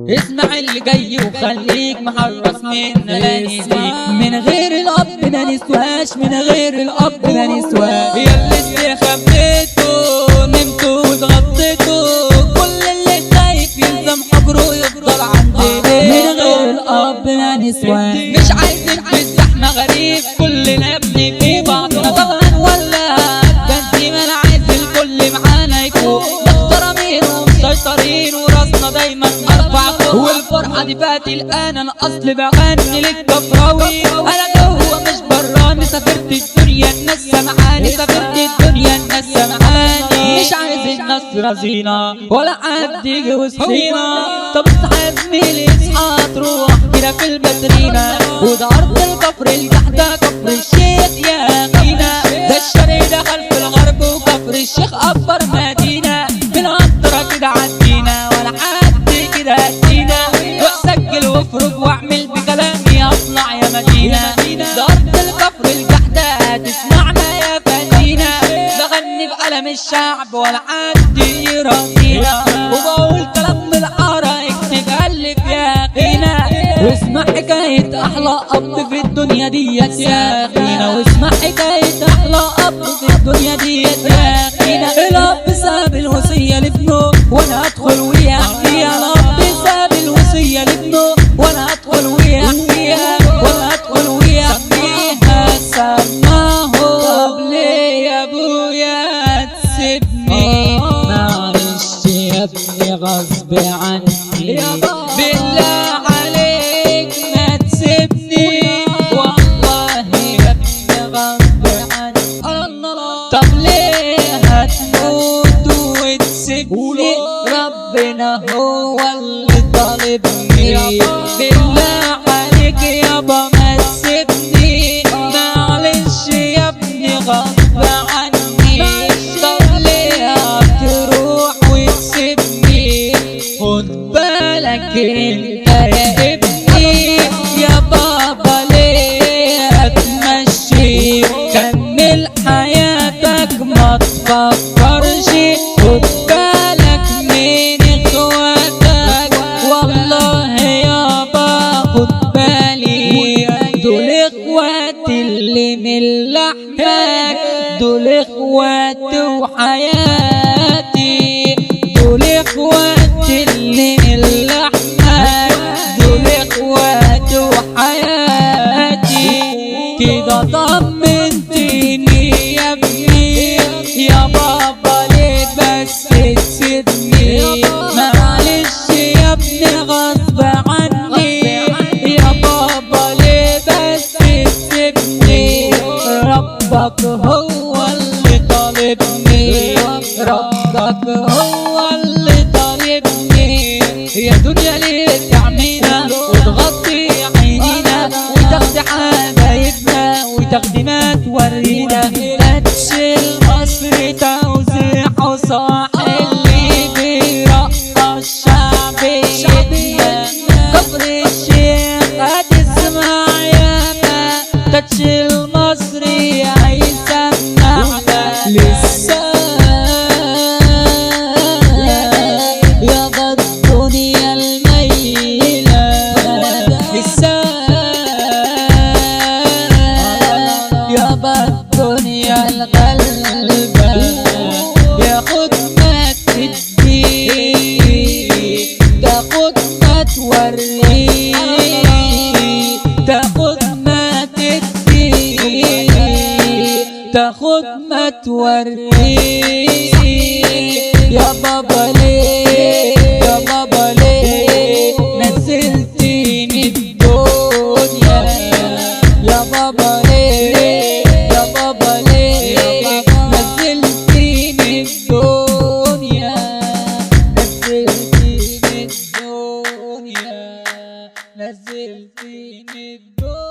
اسمع اللي جاي وخليك محرص من لاني من غير الاب ما نسواش، من غير الاب ما نسواش. ياللي استخبيتوا نمتوا واتغطيتوا، كل اللي خايف يلزم حجره يفضل عندنا. من غير الاب ما نسواش، مش عايزين في الزحمه غريب، كلنا يا ابني في بعضنا طبعا ولا بنتي. ما انا عايز الكل معانا يكون محترمين ومسيطرين وراسنا دايما ارفع فوق. والفرحه دي فات الان، انا اصل بغني للكفراوي، انا جوه مش براني. سافرت الدنيا الناس سمعاني، سافرت الدنيا الناس سمعاني. مش عايز الناس رزينه ولا حد يجي وسطينا. طب اصحى يا زميلي اصحى، تروح كده في الباترينا، وده ارض الكفر الجحده كفر الشيخ يا اخينا. ده الشرق دخل في الغرب وكفر الشيخ اكبر مدينه. بالقطره كده عدينا ولا حد كده هدينا. روح سجل وافرج واعمل بكلامي اطلع يا مدينه. ده ارض الكفر الجحده تسمعنا يا فنينا. بغني بقلم الشعب ولا حد يراضينا، وبقول كلام بالحاره اكتب الف يا اخينا. واسمع حكايه احلى اب في الدنيا ديت يا اخينا، واسمع حكايه احلى اب في الدنيا ديت يا اخينا. الاب ساب الوصيه لابنه وانا ادخل ويحكيها. الاب ساب الوصيه لابنه وانا ادخل ويحكيها، وانا ادخل ويحكيها. سماه طب ليه يا ابويا تسيبني؟ معلش يا ابني غصب عني، بالله عليك ما تسيبني، والله يا ابني غصب عني. طب ليه هتموت وتسيبني؟ ربنا هو اللي طالبني، بالله عليك يابا ما تسيبني. معلش يا ابني غصب عني. طب ليه هتروح وتسيبني؟ خد بالك انت يا ابني يا بابا، ليه هتمشي؟ كمل حياتك ما تفكرش. خد بالك من اخواتك والله يابا خد بالي. دول اخواتي اللي من لحمك، دول اخواتي وحياتي، دول اخواتي اللي من لحمك، دول اخواتي وحياتي. كده طمنتني يا ابني يا بابا، ليه بس تسيبني؟ معلش يا ابني غصب عني يا بابا، ليه بس تسيبني؟ ربك هو اللي طالبني، ربك هو اللي طالبني. يا دنيا ليه تعمينا وتغطي عينينا، وتاخدي حبايبنا وتاخدي ما تورينا. هتشيل مصر توزيع صاح اللي بيرقص شعبيتنا. كفر الشيخ هتسمع ياما، تشيل مصر هيسمعنا لسه. يابا الدنيا الميلة لسه، يابا الدنيا الغلبة. ياخد ما تدي تاخد ما توري، تاخد ما تدي تاخد ما توري. يا بابا ليه يا بابا ليه نزلتني الدنيا؟ يا بابا ليه يا بابا ليه نزلتني الدنيا؟ نزلتني الدنيا، نزلتني الدنيا.